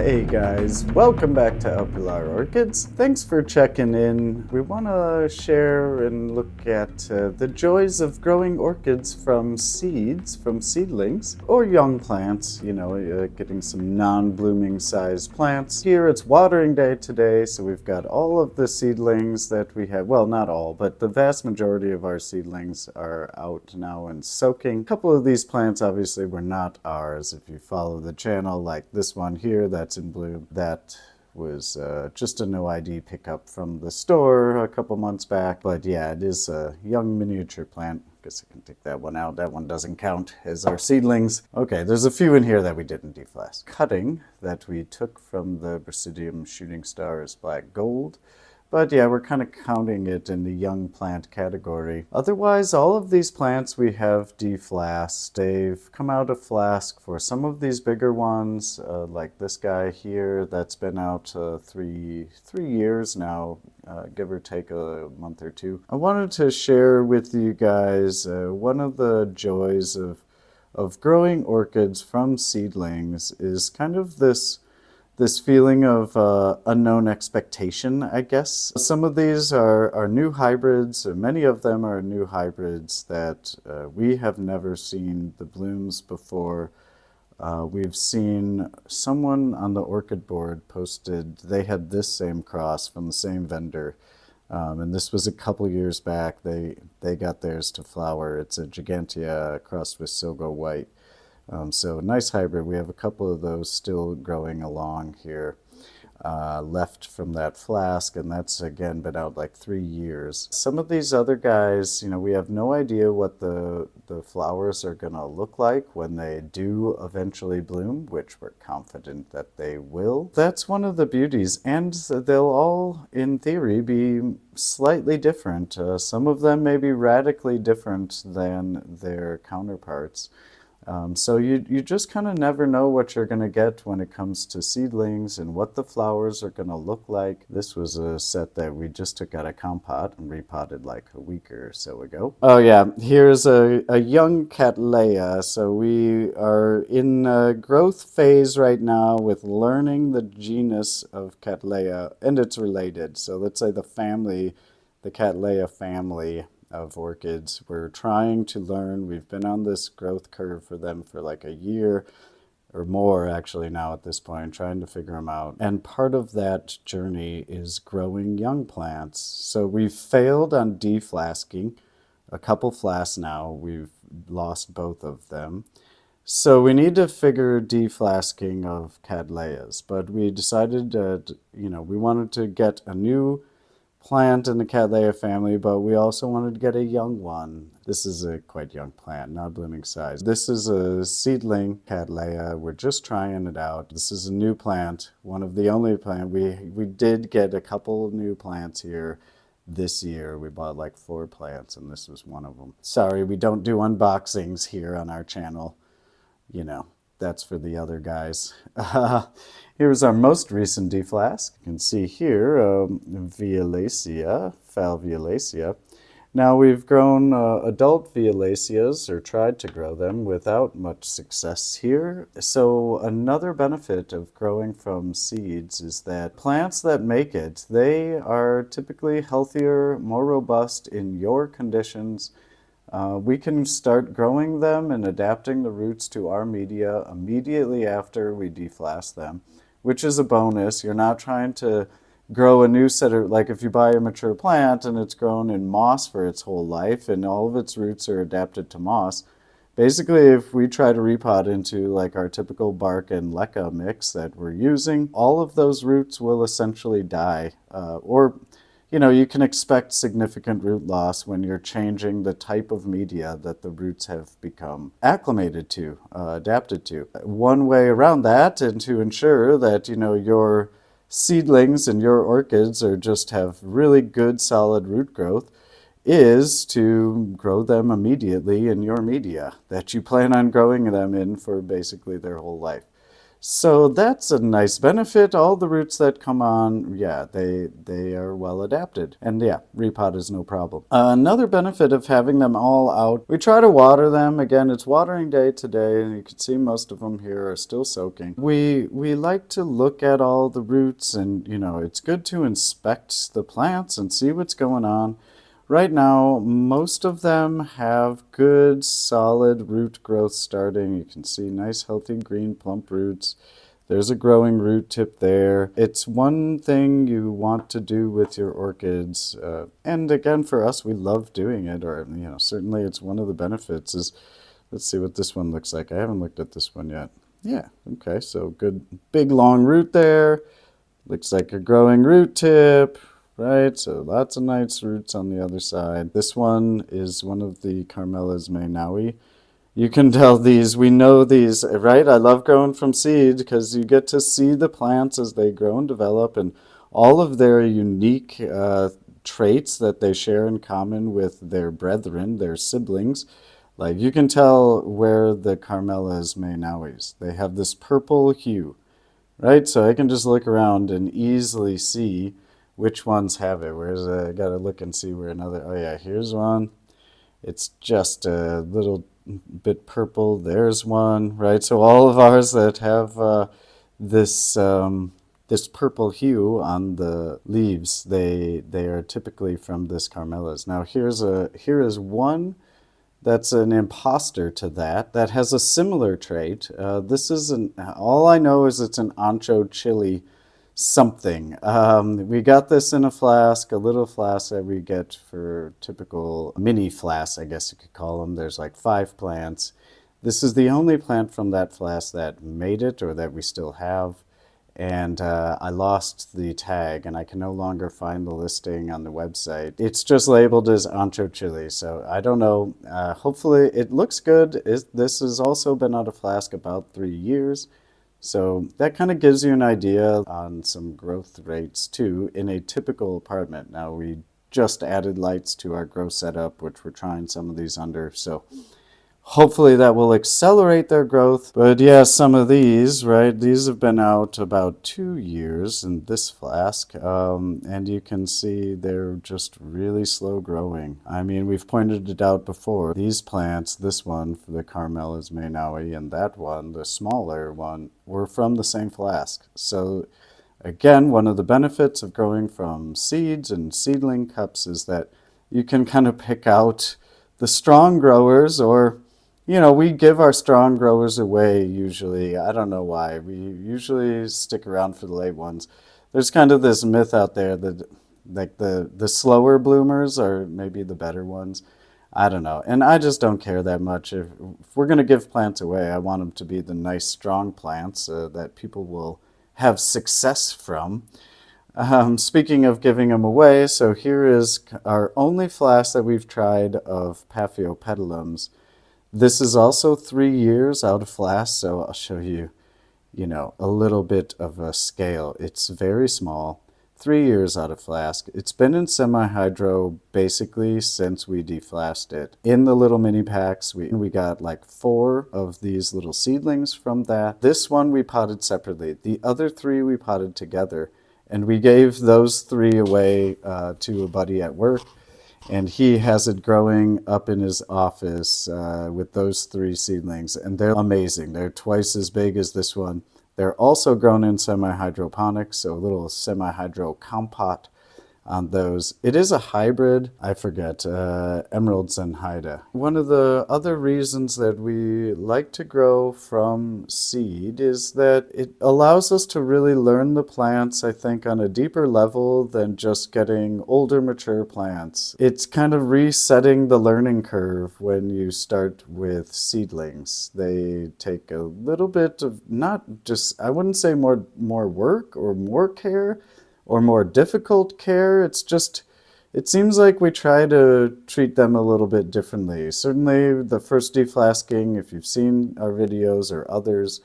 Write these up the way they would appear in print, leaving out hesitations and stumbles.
Hey guys, welcome back to Pilar Orchids. Thanks for checking in. We want to share and look at the joys of growing orchids from seeds, from seedlings, or young plants, getting some non-blooming sized plants. Here it's watering day today, so we've got all of the seedlings that we have. Well, not all, but the vast majority of our seedlings are out now and soaking. A couple of these plants obviously were not ours. If you follow the channel, like this one here, that's in bloom. That was just a no ID pickup from the store a couple months back. But yeah, it is a young miniature plant. Guess I can take that one out. That one doesn't count as our seedlings. Okay, there's a few in here that we didn't deflask. Cutting that we took from the Basidium shooting star is black gold. But yeah, we're kind of counting it in the young plant category. Otherwise, all of these plants we have deflasked. They've come out of Flask for some of these bigger ones, like this guy here that's been out three years now, give or take a month or two. I wanted to share with you guys one of the joys of growing orchids from seedlings is kind of this feeling of unknown expectation, I guess. Some of these are new hybrids, or many of them are new hybrids that we have never seen the blooms before. We've seen someone on the orchid board posted, they had this same cross from the same vendor. And this was a couple years back. They got theirs to flower. It's a Gigantea crossed with Sogo White. So nice hybrid. We have a couple of those still growing along here left from that Flask, and that's again been out like 3 years. Some of these other guys, we have no idea what the flowers are going to look like when they do eventually bloom, which we're confident that they will. That's one of the beauties, and they'll all, in theory, be slightly different. Some of them may be radically different than their counterparts. So you just kind of never know what you're going to get when it comes to seedlings and what the flowers are going to look like. This was a set that we just took out of compot and repotted like a week or so ago. Oh yeah, here's a young Cattleya. So we are in a growth phase right now with learning the genus of Cattleya, and it's related. So let's say the family, the Cattleya family of orchids. We're trying to learn. We've been on this growth curve for them for like a year or more actually now at this point, trying to figure them out. And part of that journey is growing young plants. So we've failed on deflasking a couple flasks now. We've lost both of them. So we need to figure deflasking of Cattleyas, but we decided that, we wanted to get a new plant in the Cattleya family, but we also wanted to get a young one. This is a quite young plant, not blooming size. This is a seedling Cattleya. We're just trying it out. This is a new plant, one of the only plant. We did get a couple of new plants here this year. We bought like 4 plants, and this was one of them. Sorry, we don't do unboxings here on our channel. That's for the other guys. Here's our most recent deflask. You can see here, Violacea, Phal Violacea. Now we've grown adult Violaceas, or tried to grow them, without much success here. So another benefit of growing from seeds is that plants that make it, they are typically healthier, more robust in your conditions. We can start growing them and adapting the roots to our media immediately after we deflask them, which is a bonus. You're not trying to grow a new set of, like if you buy a mature plant and it's grown in moss for its whole life and all of its roots are adapted to moss. Basically, if we try to repot into like our typical bark and leca mix that we're using, all of those roots will essentially die, you can expect significant root loss when you're changing the type of media that the roots have become acclimated to, adapted to. One way around that, and to ensure that, your seedlings and your orchids have really good solid root growth, is to grow them immediately in your media that you plan on growing them in for basically their whole life. So that's a nice benefit. All the roots that come on, yeah, they are well adapted. And yeah, repot is no problem. Another benefit of having them all out, we try to water them. Again, it's watering day today, and you can see most of them here are still soaking. We like to look at all the roots, and it's good to inspect the plants and see what's going on. Right now, most of them have good, solid root growth starting. You can see nice, healthy, green, plump roots. There's a growing root tip there. It's one thing you want to do with your orchids. And again, for us, we love doing it, or, certainly it's one of the benefits is, let's see what this one looks like. I haven't looked at this one yet. Yeah, okay, so good, big, long root there. Looks like a growing root tip. Right, so lots of nice roots on the other side. This one is one of the Carmelas Maynaui. You can tell we know these, right? I love growing from seed because you get to see the plants as they grow and develop and all of their unique traits that they share in common with their brethren, their siblings. Like you can tell where the Carmelas Maynauis. They have this purple hue, right? So I can just look around and easily see which ones have it. Whereas I gotta look and see where another. Oh yeah, here's one. It's just a little bit purple. There's one, right? So all of ours that have this this purple hue on the leaves, they are typically from this Carmelas. Now here is one that's an imposter to that has a similar trait. This is all I know is it's an ancho chili something. We got this in a flask, a little flask that we get for typical mini flasks, I guess you could call them. There's like 5 plants. This is the only plant from that flask that made it or that we still have. And I lost the tag and I can no longer find the listing on the website. It's just labeled as ancho chili, so I don't know. Hopefully it looks good. This has also been out of flask about 3 years. So that kind of gives you an idea on some growth rates too in a typical apartment. Now we just added lights to our grow setup, which we're trying some of these under. So hopefully that will accelerate their growth. But yeah, some of these, right, these have been out about 2 years in this flask. And you can see they're just really slow growing. I mean, we've pointed it out before. These plants, this one for the Carmelas Maynaui and that one, the smaller one, were from the same flask. So again, one of the benefits of growing from seeds and seedling cups is that you can kind of pick out the strong growers or we give our strong growers away usually. I don't know why. We usually stick around for the late ones. There's kind of this myth out there that like the slower bloomers are maybe the better ones. I don't know. And I just don't care that much. If we're going to give plants away, I want them to be the nice, strong plants that people will have success from. Speaking of giving them away, so here is our only flask that we've tried of Paphiopedilums. This is also 3 years out of flask, so I'll show you, a little bit of a scale. It's very small, 3 years out of flask. It's been in semi-hydro basically since we deflasked it. In the little mini packs, we got like 4 of these little seedlings from that. This one we potted separately. The other 3 we potted together, and we gave those 3 away to a buddy at work. And he has it growing up in his office with those 3 seedlings. And they're amazing. They're twice as big as this one. They're also grown in semi-hydroponics, so a little semi-hydro compote on those. It is a hybrid, I forget, Emerald Zenhaida. One of the other reasons that we like to grow from seed is that it allows us to really learn the plants, I think, on a deeper level than just getting older, mature plants. It's kind of resetting the learning curve when you start with seedlings. They take a little bit of, not just, I wouldn't say more work or more care, or more difficult care. It's just, it seems like we try to treat them a little bit differently. Certainly the first deflasking, if you've seen our videos or others,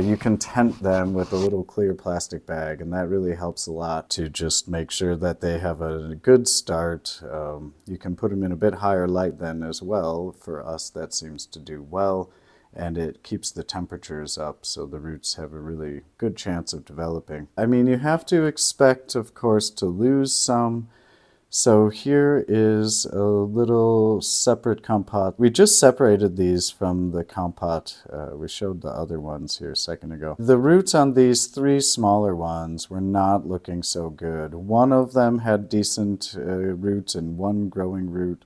you can tent them with a little clear plastic bag, and that really helps a lot to just make sure that they have a good start. You can put them in a bit higher light then as well. For us, that seems to do well. and it keeps the temperatures up, so the roots have a really good chance of developing. I mean, you have to expect, of course, to lose some. So here is a little separate compote. We just separated these from the compote. We showed the other ones here a second ago. The roots on these three smaller ones were not looking so good. One of them had decent roots and one growing root.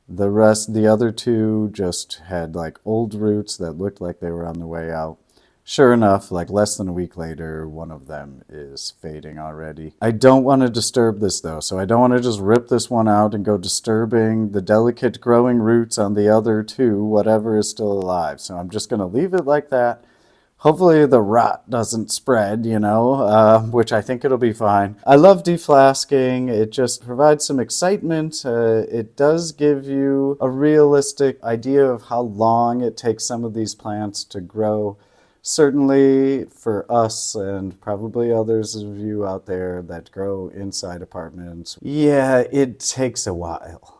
The other two just had like old roots that looked like they were on the way out. Sure enough, like less than a week later, one of them is fading already. I don't want to disturb this though, so I don't want to just rip this one out and go disturbing the delicate growing roots on the other two, whatever is still alive. So I'm just going to leave it like that. Hopefully the rot doesn't spread, which I think it'll be fine. I love deflasking. It just provides some excitement. It does give you a realistic idea of how long it takes some of these plants to grow. Certainly for us and probably others of you out there that grow inside apartments, yeah, it takes a while.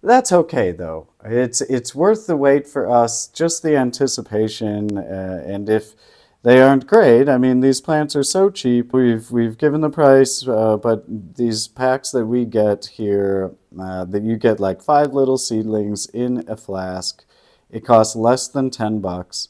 That's okay though. It's worth the wait for us, just the anticipation. And if they aren't great, I mean, these plants are so cheap. We've given the price, but these packs that we get here, that you get like 5 little seedlings in a flask. It costs less than $10.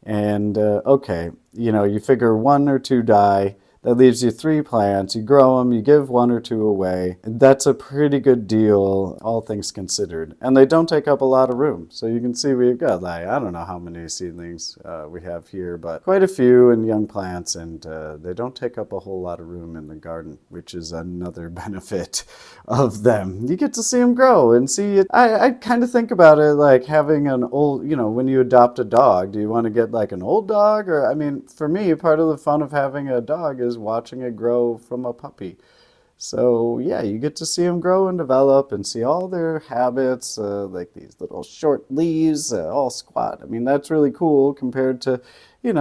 And okay, you figure 1 or 2 die. That leaves you 3 plants. You grow them, you give 1 or 2 away. That's a pretty good deal, all things considered. And they don't take up a lot of room. So you can see we've got like, I don't know how many seedlings we have here, but quite a few and young plants, and they don't take up a whole lot of room in the garden, which is another benefit of them. You get to see them grow and see it. I kind of think about it like having an old, when you adopt a dog, do you want to get like an old dog? Or, I mean, for me, part of the fun of having a dog is watching it grow from a puppy. So yeah, you get to see them grow and develop and see all their habits, like these little short leaves, all squat. I mean, that's really cool compared to,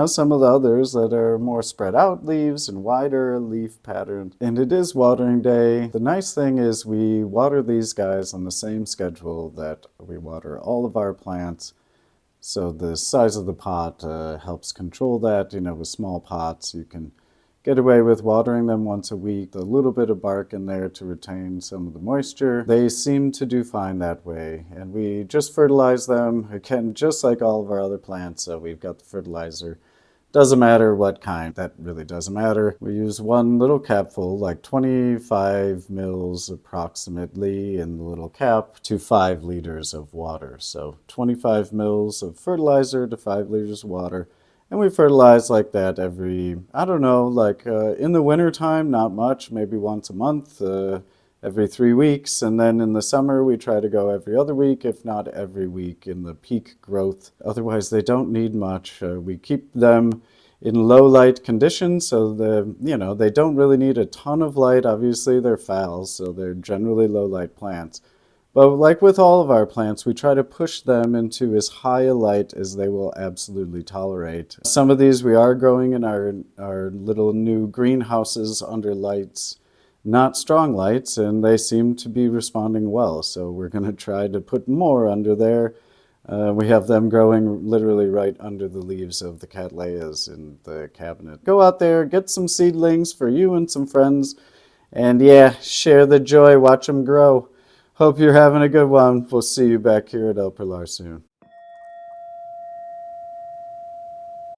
some of the others that are more spread out leaves and wider leaf patterns. And it is watering day. The nice thing is we water these guys on the same schedule that we water all of our plants. So the size of the pot helps control that. With small pots, you can get away with watering them once a week, a little bit of bark in there to retain some of the moisture. They seem to do fine that way, and we just fertilize them, again, just like all of our other plants. So we've got the fertilizer. Doesn't matter what kind, that really doesn't matter. We use 1 little capful, like 25 mils approximately in the little cap to 5 liters of water. So 25 mils of fertilizer to 5 liters of water. And we fertilize like that every, I don't know, like in the winter time, not much, maybe once a month, every 3 weeks. And then in the summer, we try to go every other week, if not every week in the peak growth. Otherwise, they don't need much. We keep them in low light conditions, so they don't really need a ton of light. Obviously, they're phals, so they're generally low light plants. But like with all of our plants, we try to push them into as high a light as they will absolutely tolerate. Some of these we are growing in our little new greenhouses under lights, not strong lights, and they seem to be responding well. So we're going to try to put more under there. We have them growing literally right under the leaves of the cattleyas in the cabinet. Go out there, get some seedlings for you and some friends, and yeah, share the joy, watch them grow. Hope you're having a good one. We'll see you back here at El Pilar soon.